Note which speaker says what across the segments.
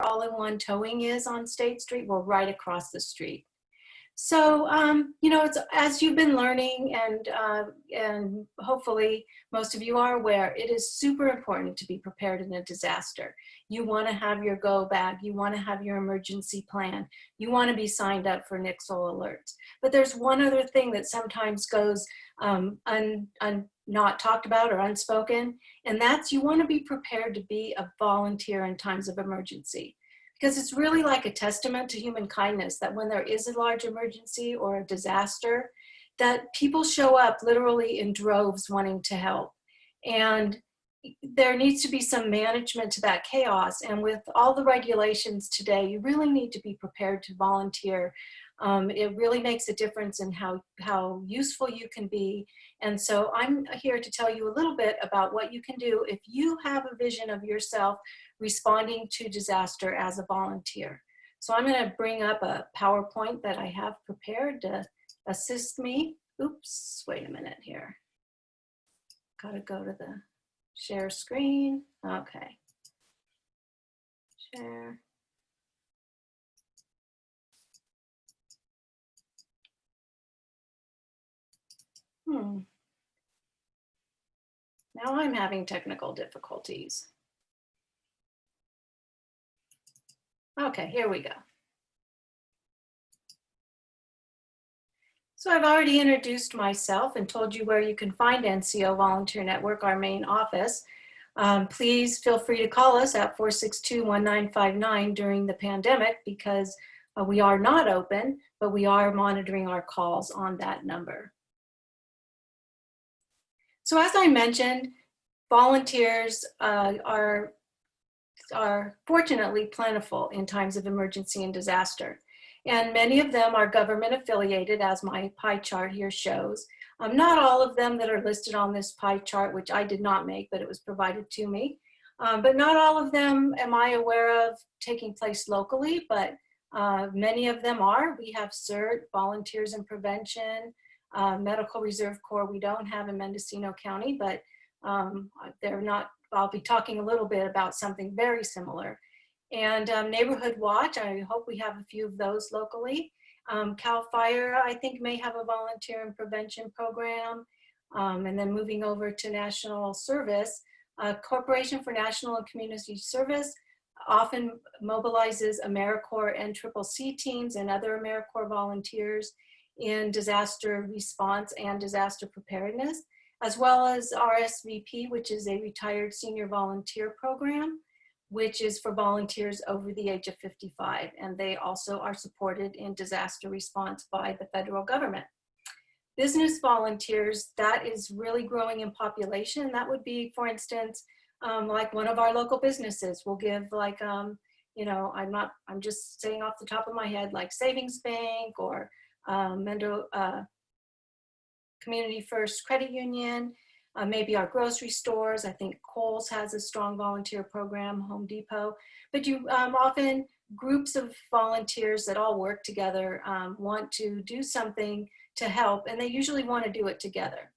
Speaker 1: all-in-one towing is on State Street. We're right across the street. So, you know, it's, as you've been learning, and hopefully most of you are aware, it is super important to be prepared in a disaster. You want to have your go bag. You want to have your emergency plan. You want to be signed up for NCO alerts. But there's one other thing that sometimes goes not talked about or unspoken, and that's you want to be prepared to be a volunteer in times of emergency. Because it's really like a testament to human kindness that when there is a large emergency or a disaster, that people show up literally in droves wanting to help. And there needs to be some management to that chaos. And with all the regulations today, you really need to be prepared to volunteer. It really makes a difference in how useful you can be. And so I'm here to tell you a little bit about what you can do if you have a vision of yourself responding to disaster as a volunteer. So I'm going to bring up a PowerPoint that I have prepared to assist me. Oops, wait a minute here. Got to go to the share screen. Okay. Share. Now I'm having technical difficulties. Okay, here we go. So I've already introduced myself and told you where you can find NCO Volunteer Network, our main office. Please feel free to call us at 462-1959 during the pandemic because we are not open, but we are monitoring our calls on that number. So as I mentioned, volunteers are fortunately plentiful in times of emergency and disaster. And many of them are government affiliated, as my pie chart here shows. Not all of them that are listed on this pie chart, which I did not make, but it was provided to me. But not all of them am I aware of taking place locally, but many of them are. We have CERT, Volunteers in Prevention, Medical Reserve Corps we don't have in Mendocino County, but they're not. I'll be talking a little bit about something very similar. And Neighborhood Watch, I hope we have a few of those locally. CAL FIRE, I think, may have a volunteer and prevention program. And then moving over to National Service, Corporation for National and Community Service often mobilizes AmeriCorps and CCC teams and other AmeriCorps volunteers in disaster response and disaster preparedness, as well as RSVP, which is a retired senior volunteer program, which is for volunteers over the age of 55. And they also are supported in disaster response by the federal government. Business volunteers, that is really growing in population. That would be, for instance, like one of our local businesses will give like, you know, I'm just saying off the top of my head, like Savings Bank or Community First Credit Union, maybe our grocery stores. I think Kohl's has a strong volunteer program, Home Depot. But you often groups of volunteers that all work together want to do something to help, and they usually want to do it together.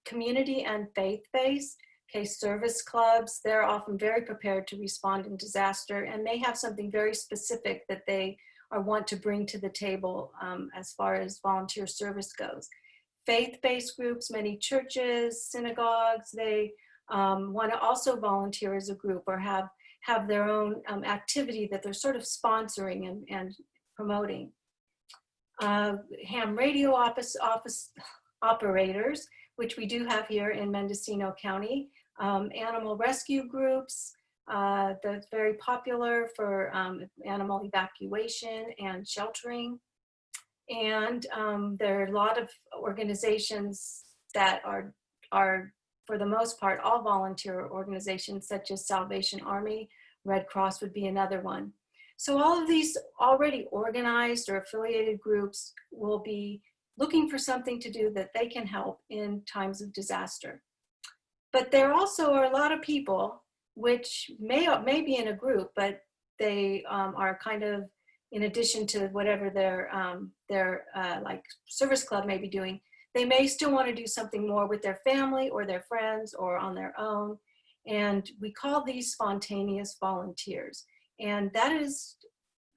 Speaker 1: Community and faith-based, service clubs, they're often very prepared to respond in disaster and may have something very specific that they want to bring to the table as far as volunteer service goes. Faith-based groups, many churches, synagogues, they want to also volunteer as a group or have their own activity that they're sort of sponsoring and promoting. Ham radio office operators, which we do have here in Mendocino County. Animal rescue groups, that's very popular for animal evacuation and sheltering. And there are a lot of organizations that are, for the most part, all volunteer organizations, such as Salvation Army. Red Cross would be another one. So all of these already organized or affiliated groups will be looking for something to do that they can help in times of disaster. But there also are a lot of people which may be in a group, but they are kind of, in addition to whatever their like service club may be doing, they may still want to do something more with their family or their friends or on their own. And we call these spontaneous volunteers. And that is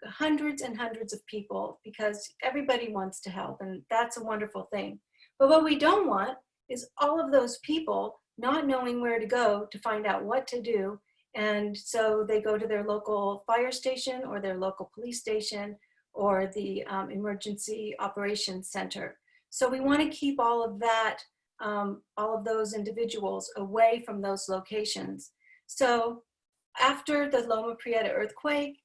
Speaker 1: hundreds and hundreds of people, because everybody wants to help, and that's a wonderful thing. But what we don't want is all of those people not knowing where to go to find out what to do. And so they go to their local fire station or their local police station or the emergency operations center. So we want to keep all of that, all of those individuals away from those locations. So after the Loma Prieta earthquake,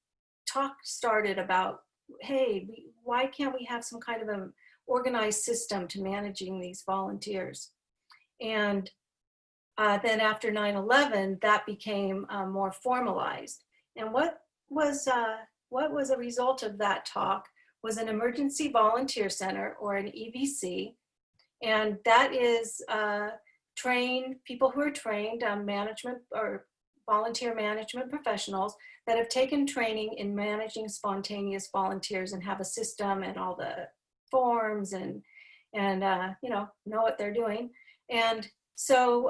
Speaker 1: talk started about, hey, why can't we have some kind of an organized system to managing these volunteers? And then after 9/11, that became more formalized. And what was a result of that talk was an emergency volunteer center, or an EVC. And that is people who are trained management or volunteer management professionals that have taken training in managing spontaneous volunteers and have a system and all the forms and know what they're doing. And so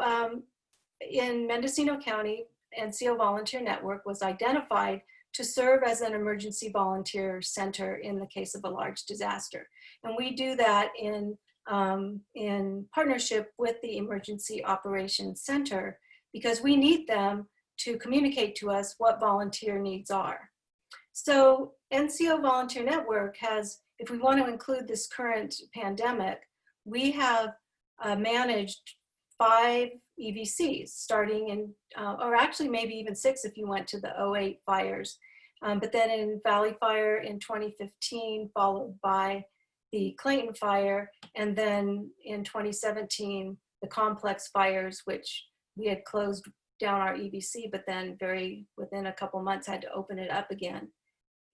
Speaker 1: in Mendocino County, NCO Volunteer Network was identified to serve as an emergency volunteer center in the case of a large disaster. And we do that in partnership with the Emergency Operations Center, because we need them to communicate to us what volunteer needs are. So NCO Volunteer Network has, if we want to include this current pandemic, we have managed 5 EVCs starting in, or actually maybe even 6 if you went to the '08 fires. But then in Valley Fire in 2015, followed by the Clayton Fire, and then in 2017, the complex fires, which we had closed down our EVC, but then within a couple months had to open it up again.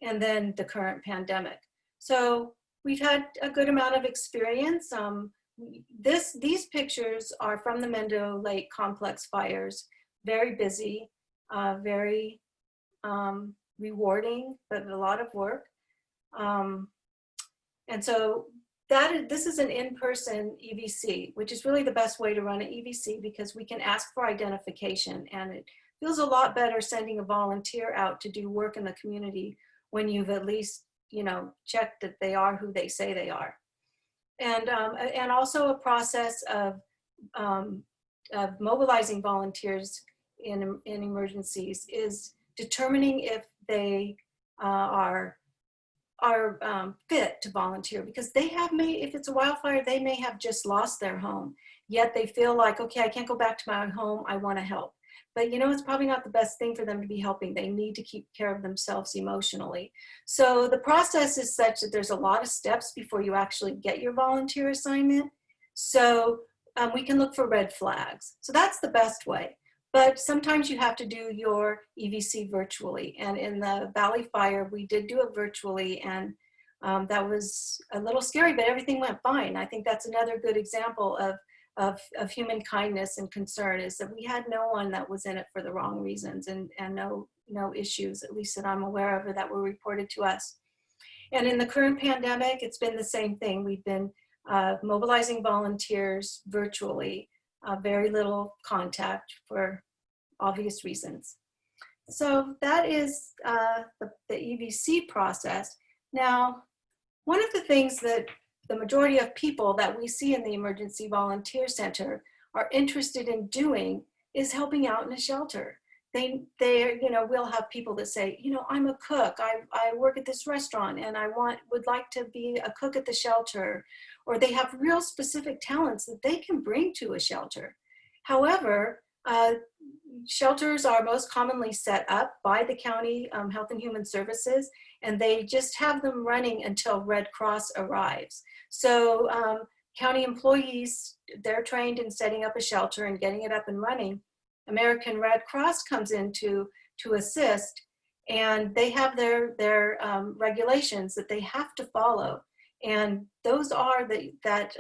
Speaker 1: And then the current pandemic. So we've had a good amount of experience. These pictures are from the MendoLake complex fires. Very busy, very rewarding, but a lot of work. And so this is an in-person EVC, which is really the best way to run an EVC, because we can ask for identification, and it feels a lot better sending a volunteer out to do work in the community when you've at least, checked that they are who they say they are. And also a process of mobilizing volunteers in emergencies is determining if they are fit to volunteer, because if it's a wildfire, they may have just lost their home, yet they feel like, okay, I can't go back to my home, I want to help. But it's probably not the best thing for them to be helping. They need to keep care of themselves emotionally. So the process is such that there's a lot of steps before you actually get your volunteer assignment. So we can look for red flags. So that's the best way. But sometimes you have to do your EVC virtually. And in the Valley Fire, we did do it virtually, and that was a little scary, but everything went fine. I think that's another good example of human kindness and concern, is that we had no one that was in it for the wrong reasons, and no issues, at least that I'm aware of, or that were reported to us. And in the current pandemic, it's been the same thing. We've been mobilizing volunteers virtually, very little contact for obvious reasons. So that is the EVC process. Now, one of the things that the majority of people that we see in the Emergency Volunteer Center are interested in doing is helping out in a shelter. We'll have people that say, I'm a cook, I work at this restaurant, and would like to be a cook at the shelter, or they have real specific talents that they can bring to a shelter. However, shelters are most commonly set up by the county Health and Human Services, and they just have them running until Red Cross arrives. So county employees, they're trained in setting up a shelter and getting it up and running. American Red Cross comes in to assist, and they have their regulations that they have to follow. And those are that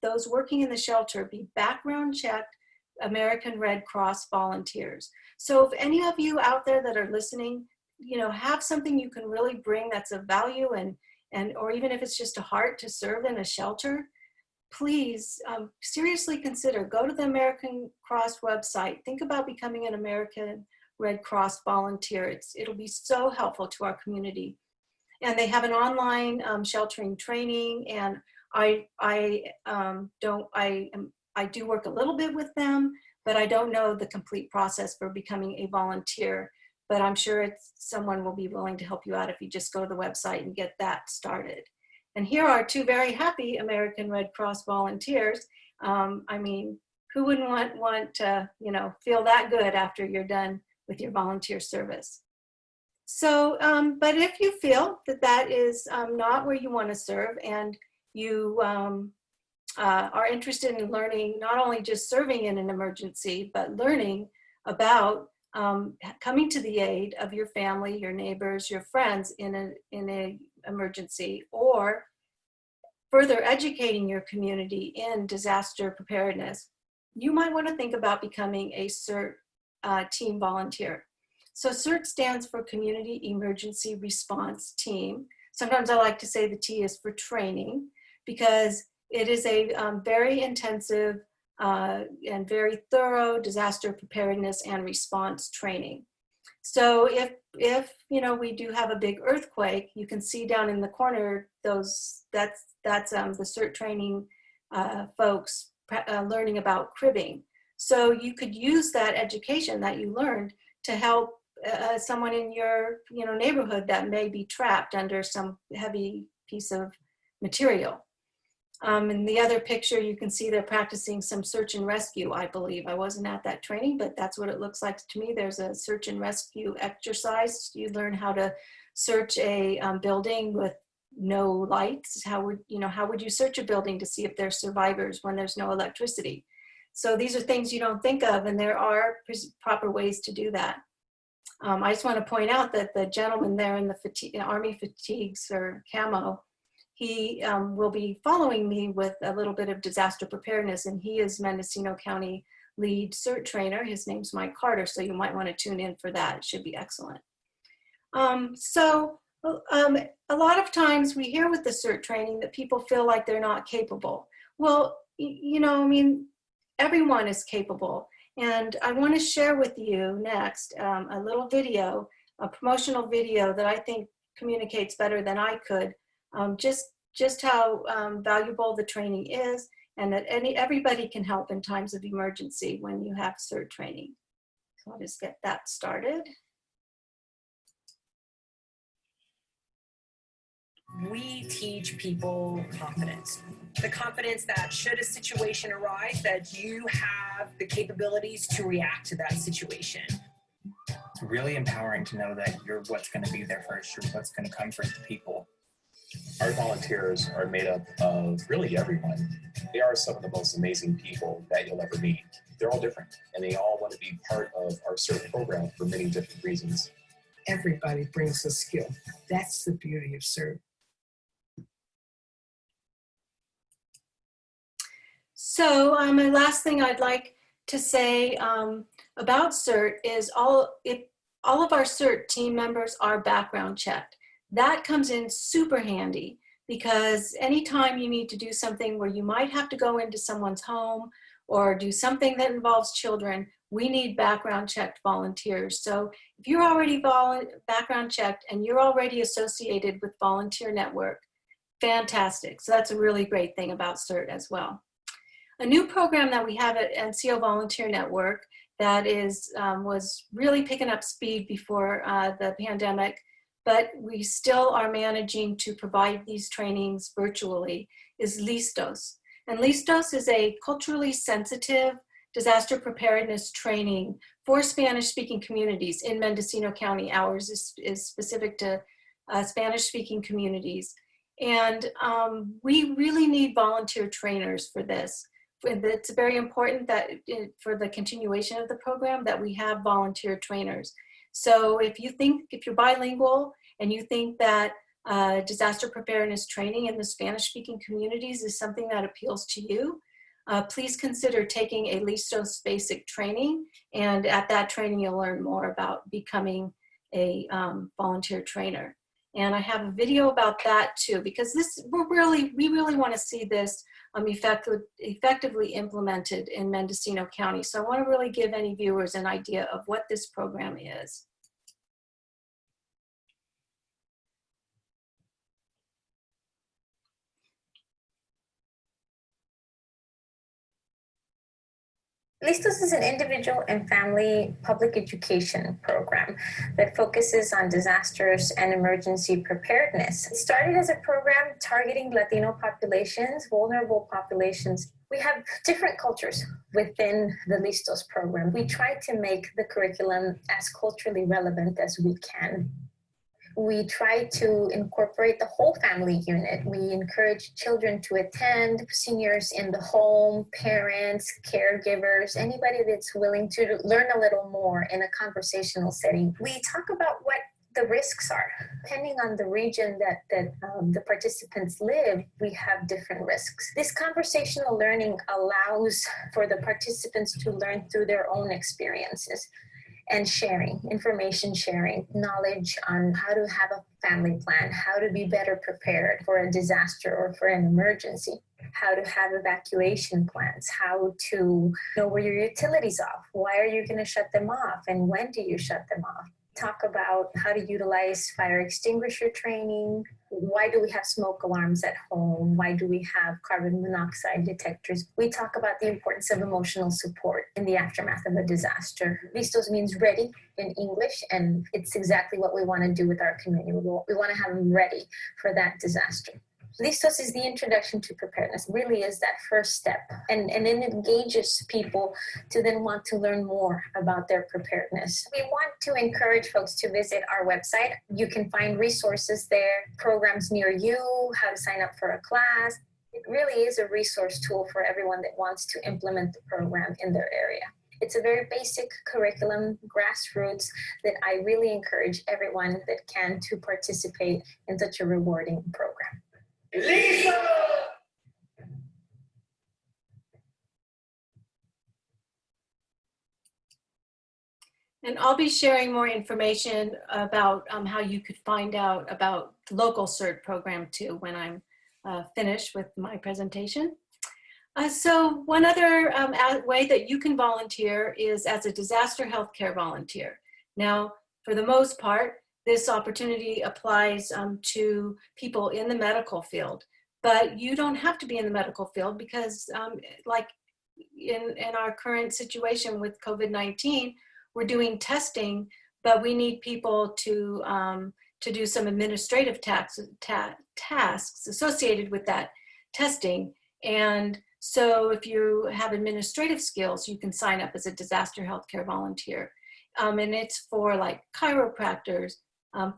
Speaker 1: those working in the shelter be background checked American Red Cross volunteers. So if any of you out there that are listening, have something you can really bring that's of value, and or even if it's just a heart to serve in a shelter, please seriously consider, go to the American Cross website, think about becoming an American Red Cross volunteer. It'll be so helpful to our community. And they have an online sheltering training, and I do work a little bit with them, but I don't know the complete process for becoming a volunteer. But I'm sure someone will be willing to help you out if you just go to the website and get that started. And here are two very happy American Red Cross volunteers. I mean, who wouldn't want to, feel that good after you're done with your volunteer service? So, but if you feel that is not where you want to serve, and you are interested in learning, not only just serving in an emergency, but learning about coming to the aid of your family, your neighbors, your friends in an emergency, or further educating your community in disaster preparedness, you might want to think about becoming a CERT team volunteer. So CERT stands for Community Emergency Response Team. Sometimes I like to say the T is for training, because it is a very intensive and very thorough disaster preparedness and response training. So if we do have a big earthquake, you can see down in the corner that's the CERT training folks learning about cribbing. So you could use that education that you learned to help someone in your neighborhood that may be trapped under some heavy piece of material. In the other picture, you can see they're practicing some search and rescue, I believe. I wasn't at that training, but that's what it looks like to me. There's a search and rescue exercise. You learn how to search a building with no lights. How would you search a building to see if there's survivors when there's no electricity? So these are things you don't think of, and there are proper ways to do that. I just want to point out that the gentleman there in the Army fatigues or camo, he will be following me with a little bit of disaster preparedness, and he is Mendocino County lead CERT trainer. His name's Mike Carter, so you might want to tune in for that. It should be excellent. A lot of times we hear with the CERT training that people feel like they're not capable. Well, everyone is capable. And I want to share with you next a little video, a promotional video that I think communicates better than I could, just how valuable the training is, and that everybody can help in times of emergency when you have CERT training. So I'll just get that started.
Speaker 2: We teach people confidence. The confidence that should a situation arise, that you have the capabilities to react to that situation.
Speaker 3: It's really empowering to know that you're what's going to be there first, you're what's going to comfort the people.
Speaker 4: Our volunteers are made up of really everyone. They are some of the most amazing people that you'll ever meet. They're all different, and they all want to be part of our CERT program for many different reasons.
Speaker 5: Everybody brings a skill. That's the beauty of CERT.
Speaker 1: So my last thing I'd like to say about CERT is all of our CERT team members are background checked. That comes in super handy, because anytime you need to do something where you might have to go into someone's home or do something that involves children, we need background checked volunteers. So if you're already background checked and you're already associated with Volunteer Network, fantastic. So that's a really great thing about CERT as well. A new program that we have at NCO Volunteer Network that was really picking up speed before the pandemic, but we still are managing to provide these trainings virtually, is Listos. And Listos is a culturally sensitive disaster preparedness training for Spanish-speaking communities in Mendocino County. Ours is specific to Spanish-speaking communities. And we really need volunteer trainers for this. It's very important that for the continuation of the program that we have volunteer trainers. So if you're bilingual and you think that disaster preparedness training in the Spanish-speaking communities is something that appeals to you, please consider taking a Listos basic training. And at that training, you'll learn more about becoming a volunteer trainer. And I have a video about that too, because we really want to see this effectively implemented in Mendocino County. So I want to really give any viewers an idea of what this program is.
Speaker 6: Listos is an individual and family public education program that focuses on disasters and emergency preparedness. It started as a program targeting Latino populations, vulnerable populations. We have different cultures within the Listos program. We try to make the curriculum as culturally relevant as we can. We try to incorporate the whole family unit. We encourage children to attend, seniors in the home, parents, caregivers, anybody that's willing to learn a little more in a conversational setting. We talk about what the risks are. Depending on the region that the participants live, we have different risks. This conversational learning allows for the participants to learn through their own experiences and sharing, information sharing, knowledge on how to have a family plan, how to be better prepared for a disaster or for an emergency, how to have evacuation plans, how to know where your utilities off, why are you going to shut them off, and when do you shut them off. Talk about how to utilize fire extinguisher training. Why do we have smoke alarms at home? Why do we have carbon monoxide detectors? We talk about the importance of emotional support in the aftermath of a disaster. Listos means ready in English, and it's exactly what we want to do with our community. We want to have them ready for that disaster. Listos is the introduction to preparedness, really is that first step. And it engages people to then want to learn more about their preparedness. We want to encourage folks to visit our website. You can find resources there, programs near you, how to sign up for a class. It really is a resource tool for everyone that wants to implement the program in their area. It's a very basic curriculum, grassroots, that I really encourage everyone that can to participate in such a rewarding program.
Speaker 7: Lisa!
Speaker 1: And I'll be sharing more information about how you could find out about the local CERT program too when I'm finished with my presentation. So one other way that you can volunteer is as a disaster healthcare volunteer. Now, for the most part, this opportunity applies to people in the medical field, but you don't have to be in the medical field because like in our current situation with COVID-19, we're doing testing, but we need people to do some administrative tasks associated with that testing. And so if you have administrative skills, you can sign up as a disaster healthcare volunteer. And it's for like chiropractors,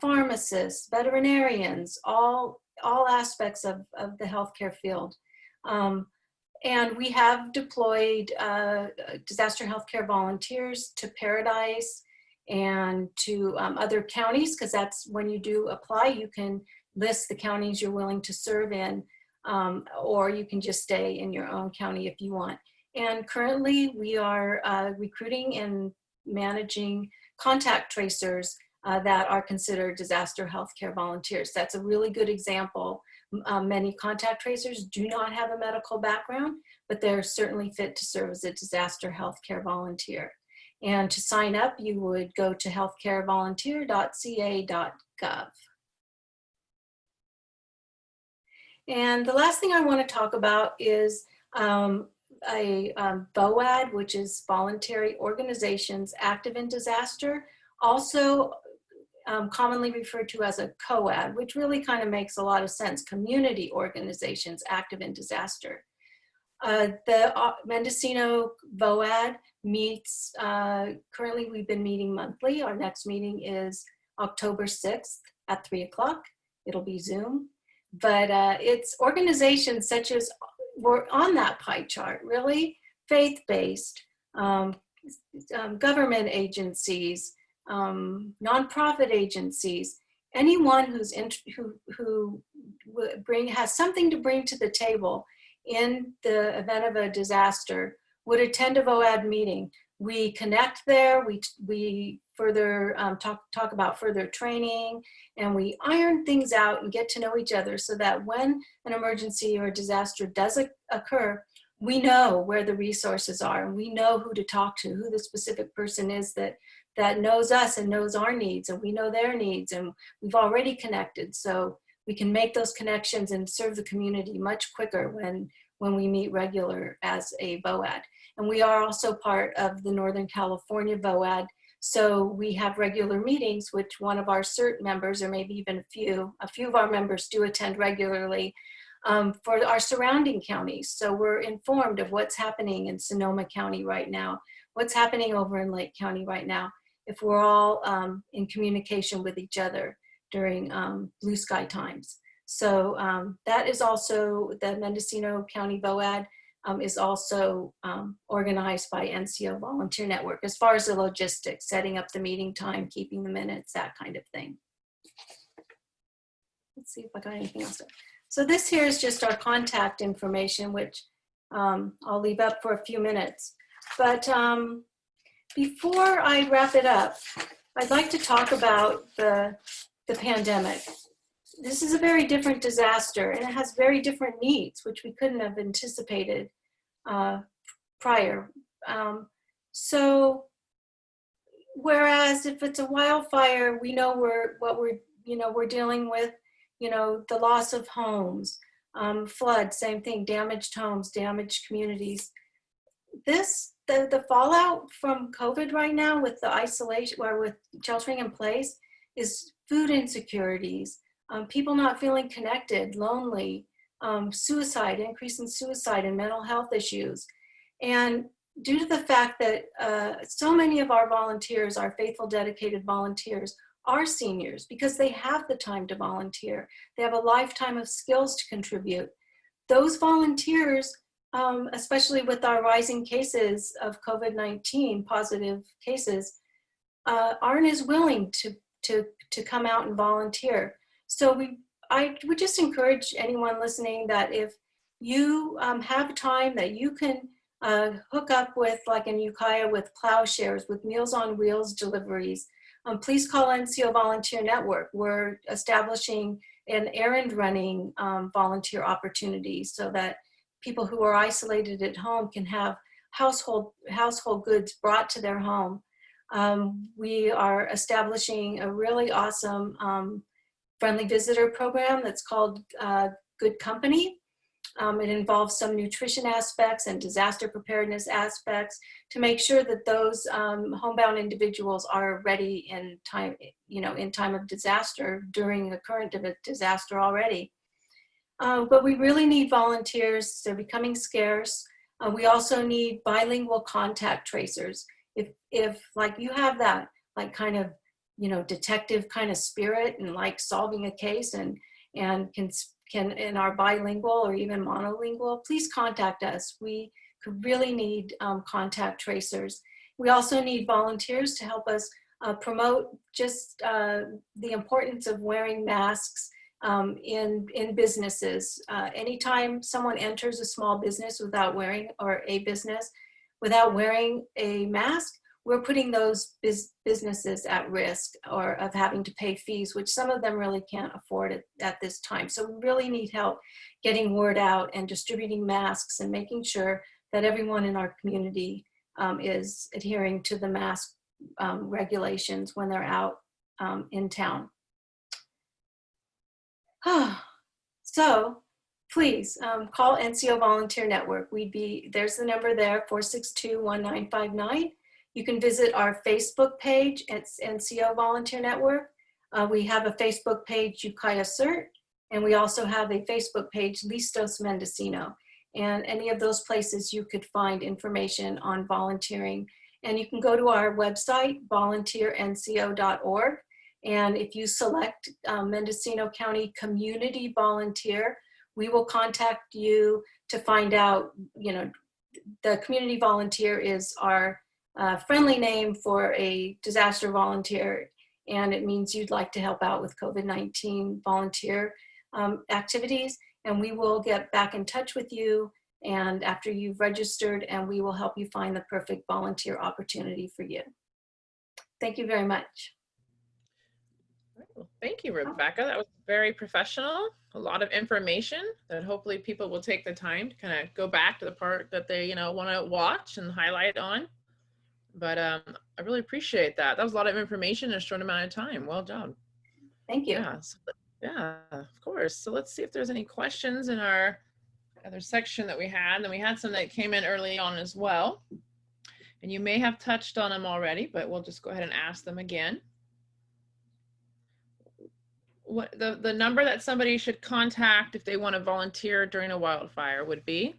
Speaker 1: pharmacists, veterinarians, all aspects of the healthcare field. And we have deployed disaster healthcare volunteers to Paradise and to other counties, because that's when you do apply, you can list the counties you're willing to serve in, or you can just stay in your own county if you want. And currently we are recruiting and managing contact tracers that are considered disaster healthcare volunteers. That's a really good example. Many contact tracers do not have a medical background, but they're certainly fit to serve as a disaster healthcare volunteer. And to sign up, you would go to healthcarevolunteer.ca.gov. And the last thing I want to talk about is VOAD, which is Voluntary Organizations Active in Disaster, also commonly referred to as a COAD, which really kind of makes a lot of sense, Community Organizations Active in Disaster. The Mendocino VOAD meets, currently we've been meeting monthly. Our next meeting is October 6th at 3 o'clock. It'll be Zoom. But it's organizations such as, we're on that pie chart, really, faith-based, government agencies, nonprofit agencies, anyone who has something to bring to the table in the event of a disaster would attend a VOAD meeting. We connect there, we further, talk about further training, and we iron things out and get to know each other so that when an emergency or a disaster does occur, we know where the resources are, and we know who to talk to, who the specific person is that knows us and knows our needs, and we know their needs, and we've already connected. So we can make those connections and serve the community much quicker when we meet regular as a VOAD. And we are also part of the Northern California VOAD. So we have regular meetings, which one of our CERT members, or maybe even a few of our members do attend regularly for our surrounding counties. So we're informed of what's happening in Sonoma County right now, what's happening over in Lake County right now, if we're all in communication with each other during blue sky times. So that is also, the Mendocino County VOAD is also organized by NCO Volunteer Network as far as the logistics, setting up the meeting time, keeping the minutes, that kind of thing. Let's see if I got anything else. So this here is just our contact information, which I'll leave up for a few minutes. But before I wrap it up, I'd like to talk about the pandemic. This is a very different disaster, and it has very different needs, which we couldn't have anticipated prior. So whereas if it's a wildfire, we know we're dealing with, the loss of homes, flood, same thing, damaged homes, damaged communities. The fallout from COVID right now with the isolation or with sheltering in place is food insecurities, people not feeling connected, lonely, suicide, increase in suicide and mental health issues. And due to the fact that so many of our volunteers, our faithful, dedicated volunteers, are seniors because they have the time to volunteer. They have a lifetime of skills to contribute. Those volunteers, especially with our rising cases of COVID-19 positive cases, aren't as willing to come out and volunteer. So I would just encourage anyone listening that if you have time that you can hook up with, like in Ukiah, with plowshares, with Meals on Wheels deliveries, please call NCO Volunteer Network. We're establishing an errand running volunteer opportunity so that people who are isolated at home can have household goods brought to their home. We are establishing a really awesome friendly visitor program that's called Good Company. It involves some nutrition aspects and disaster preparedness aspects to make sure that those homebound individuals are ready in time, in time of disaster, during the current disaster already. But we really need volunteers. They're becoming scarce. We also need bilingual contact tracers. If like you have that, like kind of, detective kind of spirit and like solving a case and can and are bilingual or even monolingual, please contact us. We could really need contact tracers. We also need volunteers to help us promote just the importance of wearing masks in businesses. Anytime someone enters a small business without wearing, or a business without wearing a mask, we're putting those businesses at risk or of having to pay fees, which some of them really can't afford at this time. So we really need help getting word out and distributing masks and making sure that everyone in our community is adhering to the mask regulations when they're out in town. So please call NCO Volunteer Network. There's the number there, 462-1959. You can visit our Facebook page, it's NCO Volunteer Network. We have a Facebook page, Ukiah CERT, and we also have a Facebook page, Listos Mendocino. And any of those places you could find information on volunteering. And you can go to our website, volunteernco.org. And if you select Mendocino County Community Volunteer, we will contact you to find out, the community volunteer is our friendly name for a disaster volunteer, and it means you'd like to help out with COVID-19 volunteer activities, and we will get back in touch with you and after you've registered, and we will help you find the perfect volunteer opportunity for you. Thank you very much.
Speaker 7: Well, thank you, Rebecca. That was very professional. A lot of information that hopefully people will take the time to kind of go back to the part that they, want to watch and highlight on. But I really appreciate that. That was a lot of information in a short amount of time. Well done.
Speaker 1: Thank you.
Speaker 7: Yeah, yeah, of course. So let's see if there's any questions in our other section that we had. And we had some that came in early on as well. And you may have touched on them already, but we'll just go ahead and ask them again. What the number that somebody should contact if they want to volunteer during a wildfire would be?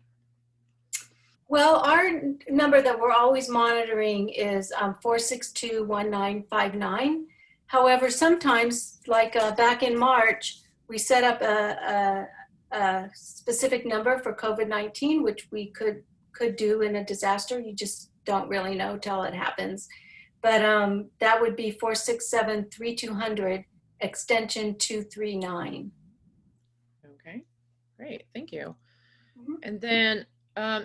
Speaker 1: Well, our number that we're always monitoring is 462-1959. However, sometimes, like back in March, we set up a specific number for COVID-19, which we could do in a disaster. You just don't really know till it happens. But that would be 467-3200, extension 239.
Speaker 7: Okay, great, thank you. And then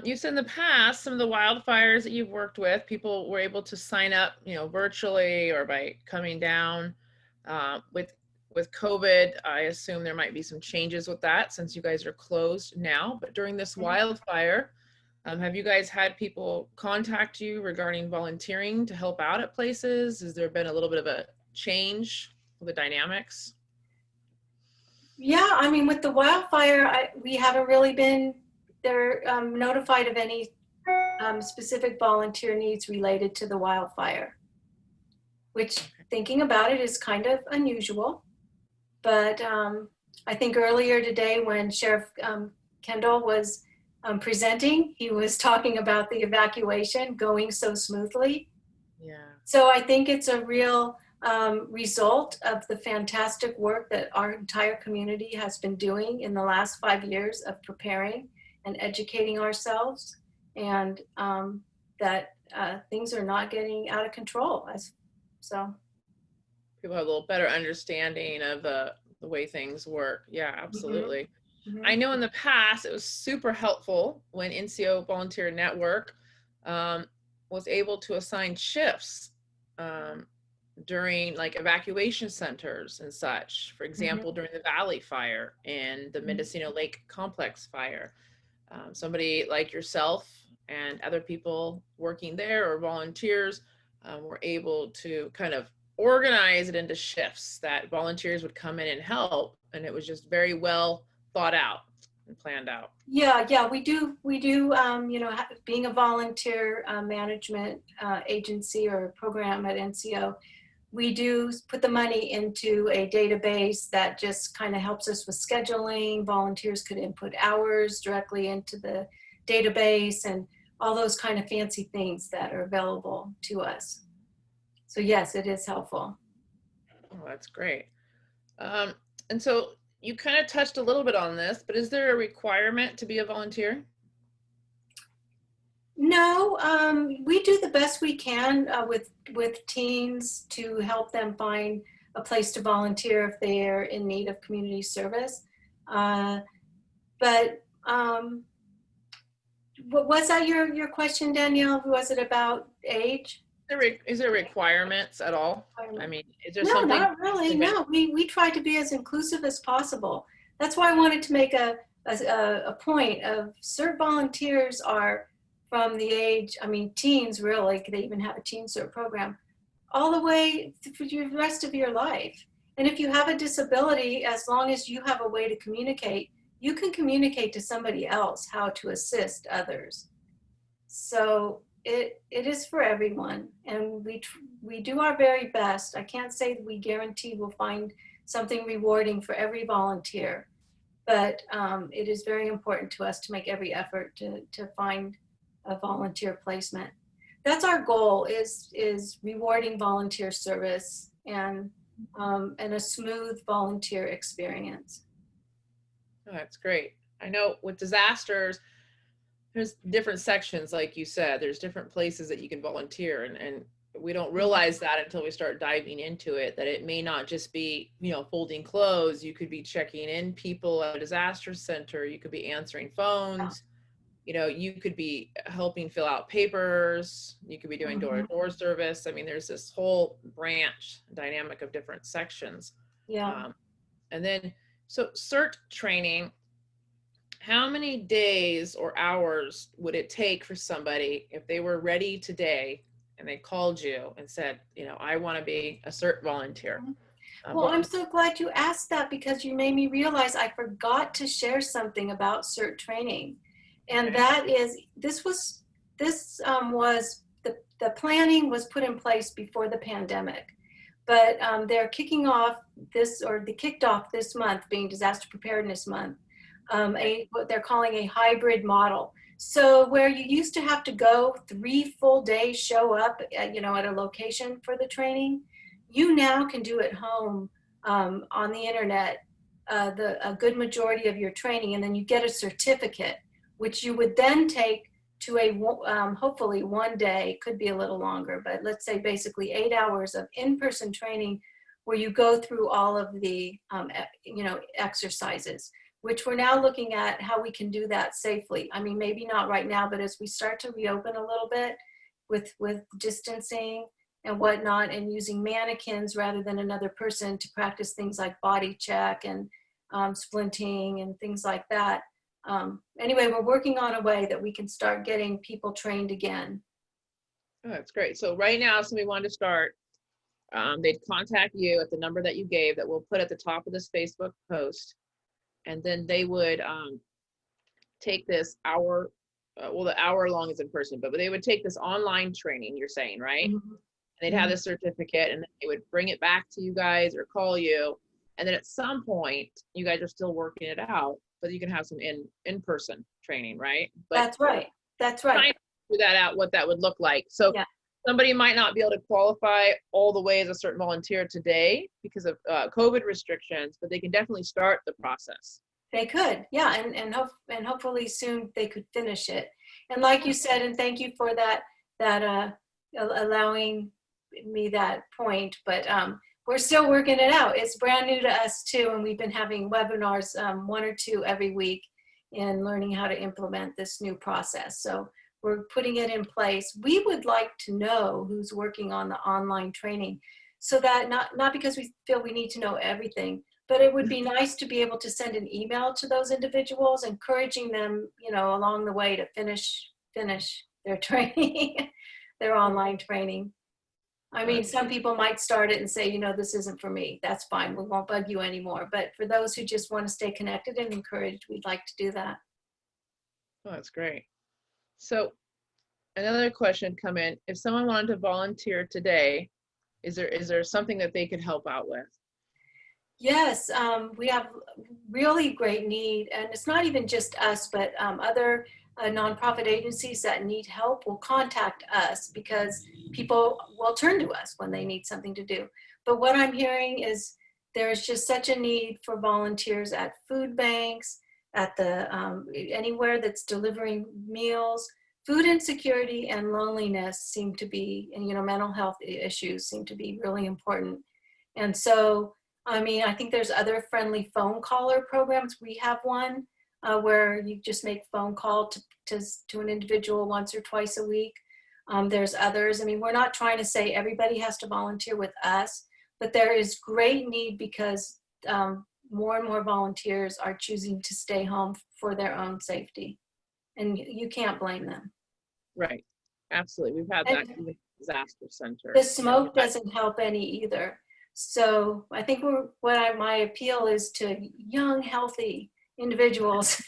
Speaker 7: you said in the past, some of the wildfires that you've worked with, people were able to sign up, virtually or by coming down. With COVID, I assume there might be some changes with that since you guys are closed now. But during this wildfire, have you guys had people contact you regarding volunteering to help out at places? Has there been a little bit of a change with the dynamics?
Speaker 1: Yeah, I mean, with the wildfire, we haven't really been notified of any specific volunteer needs related to the wildfire, which, thinking about it, is kind of unusual. But I think earlier today when Sheriff Kendall was presenting, he was talking about the evacuation going so smoothly.
Speaker 7: Yeah.
Speaker 1: So I think it's a real result of the fantastic work that our entire community has been doing in the last 5 years of preparing and educating ourselves, and that things are not getting out of control. So
Speaker 7: people have a little better understanding of the way things work. Yeah, absolutely. Mm-hmm. I know in the past it was super helpful when NCO Volunteer Network was able to assign shifts during like evacuation centers and such. For example, during the Valley Fire and the Mendocino Lake Complex Fire. Somebody like yourself and other people working there or volunteers were able to kind of organize it into shifts that volunteers would come in and help, and it was just very well thought out and planned out.
Speaker 1: Yeah, we do. Being a volunteer management agency or program at NCO, we do put the money into a database that just kind of helps us with scheduling. Volunteers could input hours directly into the database and all those kind of fancy things that are available to us. So yes, it is helpful.
Speaker 7: Oh, that's great. And so you kind of touched a little bit on this, but is there a requirement to be a volunteer?
Speaker 1: No, we do the best we can with teens to help them find a place to volunteer if they are in need of community service. But was that your question, Danielle? Was it about age?
Speaker 7: Is there requirements at all? I mean, is there
Speaker 1: no,
Speaker 7: something?
Speaker 1: Not really. No, we try to be as inclusive as possible. That's why I wanted to make a point of CERT volunteers are from the age, I mean, teens really, they even have a teen CERT program, all the way through the rest of your life. And if you have a disability, as long as you have a way to communicate, you can communicate to somebody else how to assist others. So it is for everyone, and we do our very best. I can't say that we guarantee we'll find something rewarding for every volunteer, but it is very important to us to make every effort to find a volunteer placement. That's our goal, is rewarding volunteer service and a smooth volunteer experience.
Speaker 7: Oh, that's great. I know with disasters, there's different sections, like you said, there's different places that you can volunteer, and we don't realize that until we start diving into it, that it may not just be, folding clothes. You could be checking in people at a disaster center. You could be answering phones. you could be helping fill out papers, you could be doing door-to-door service. I mean, there's this whole branch dynamic of different sections.
Speaker 1: Yeah.
Speaker 7: And then, so CERT training, how many days or hours would it take for somebody if they were ready today and they called you and said, I want to be a CERT volunteer?
Speaker 1: Well, I'm so glad you asked that, because you made me realize I forgot to share something about CERT training. And that is, the planning was put in place before the pandemic, but they're kicking off they kicked off this month, being Disaster Preparedness Month, what they're calling a hybrid model. So where you used to have to go 3 full days, show up at a location for the training, you now can do at home on the internet a good majority of your training, and then you get a certificate, which you would then take to hopefully 1 day, could be a little longer, but let's say basically 8 hours of in-person training where you go through all of the exercises, which we're now looking at how we can do that safely. I mean, maybe not right now, but as we start to reopen a little bit with distancing and whatnot, and using mannequins rather than another person to practice things like body check and splinting and things like that. Anyway, we're working on a way that we can start getting people trained again.
Speaker 7: Oh, that's great. So right now, if somebody wanted to start, they'd contact you at the number that you gave that we'll put at the top of this Facebook post. And then they would take this hour, the hour long is in person, but they would take this online training, you're saying, right?
Speaker 1: Mm-hmm.
Speaker 7: They'd have this certificate, and then they would bring it back to you guys or call you. And then at some point, you guys are still working it out, but you can have some in-person training, right? But
Speaker 1: that's right. That's right.
Speaker 7: Trying to figure that out, what that would look like. So somebody might not be able to qualify all the way as a CERT volunteer today because of COVID restrictions, but they can definitely start the process.
Speaker 1: They could, yeah, and hopefully soon they could finish it. And like you said, and thank you for that allowing me that point, but we're still working it out. It's brand new to us too, and we've been having webinars, 1 or 2 every week, in learning how to implement this new process. So we're putting it in place. We would like to know who's working on the online training, so that not because we feel we need to know everything, but it would be nice to be able to send an email to those individuals, encouraging them, along the way to finish their training, their online training. I mean, some people might start it and say, this isn't for me. That's fine. We won't bug you anymore. But for those who just want to stay connected and encouraged, we'd like to do that.
Speaker 7: Oh, that's great. So another question come in. If someone wanted to volunteer today, is there something that they could help out with?
Speaker 1: Yes, we have really great need, and it's not even just us, but other nonprofit agencies that need help will contact us, because people will turn to us when they need something to do. But what I'm hearing is there's just such a need for volunteers at food banks, at the anywhere that's delivering meals. Food insecurity and loneliness seem to be, and mental health issues seem to be really important. And so, I mean, I think there's other friendly phone caller programs. We have one where you just make phone call to an individual once or twice a week. There's others. I mean, we're not trying to say everybody has to volunteer with us, but there is great need because more and more volunteers are choosing to stay home for their own safety. And you can't blame them.
Speaker 7: Right. Absolutely. We've had that in the disaster center.
Speaker 1: The smoke doesn't help any either. So I think my appeal is to young, healthy individuals.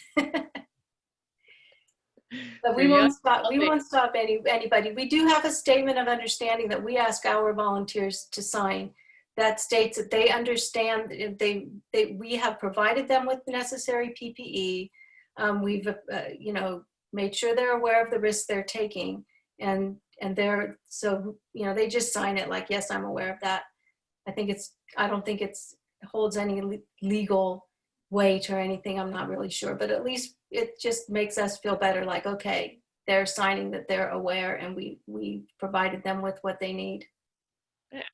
Speaker 1: But we won't stop anybody. We do have a statement of understanding that we ask our volunteers to sign that states that they understand we have provided them with necessary PPE. We've made sure they're aware of the risks they're taking, and they're they just sign it like, yes, I'm aware of that. I don't think it holds any legal weight or anything. I'm not really sure, but at least it just makes us feel better, like, okay, they're signing that they're aware, and we provided them with what they need.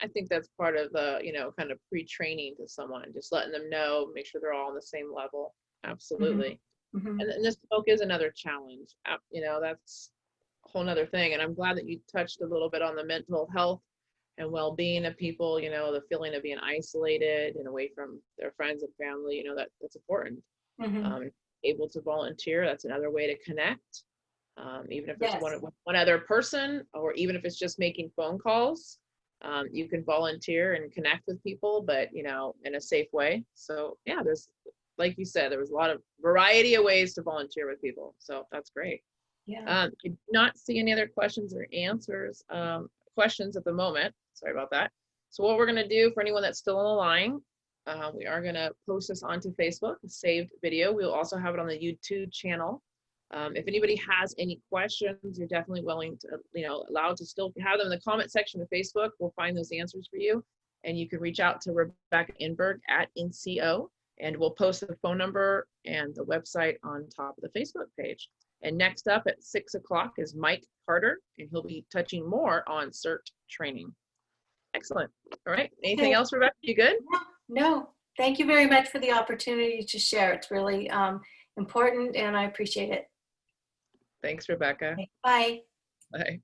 Speaker 7: I think that's part of the, kind of pre-training to someone, just letting them know, make sure they're all on the same level. Absolutely.
Speaker 1: Mhm.
Speaker 7: And the smoke is another challenge. You know, that's a whole nother thing. And I'm glad that you touched a little bit on the mental health and well-being of people, you know, the feeling of being isolated and away from their friends and family, you know, that's important.
Speaker 1: Mhm.
Speaker 7: Able to volunteer, that's another way to connect. Even if it's
Speaker 1: Yes.
Speaker 7: one other person, or even if it's just making phone calls, you can volunteer and connect with people, but you know, in a safe way. So yeah, there's, like you said, there was a lot of variety of ways to volunteer with people. So that's great.
Speaker 1: Yeah.
Speaker 7: I do not see any other questions or answers, questions at the moment. Sorry about that. So what we're going to do for anyone that's still on the line, we are going to post this onto Facebook, a saved video. We'll also have it on the YouTube channel. If anybody has any questions, you're definitely willing to, you know, allowed to still have them in the comment section of Facebook. We'll find those answers for you. And you can reach out to Rebecca Enberg at NCO, and we'll post the phone number and the website on top of the Facebook page. And next up at 6 o'clock is Mike Carter, and he'll be touching more on CERT training. Excellent. All right. Anything else, Rebecca? You good?
Speaker 1: No. Thank you very much for the opportunity to share. It's really important, and I appreciate it.
Speaker 7: Thanks, Rebecca.
Speaker 1: Bye.
Speaker 7: Bye.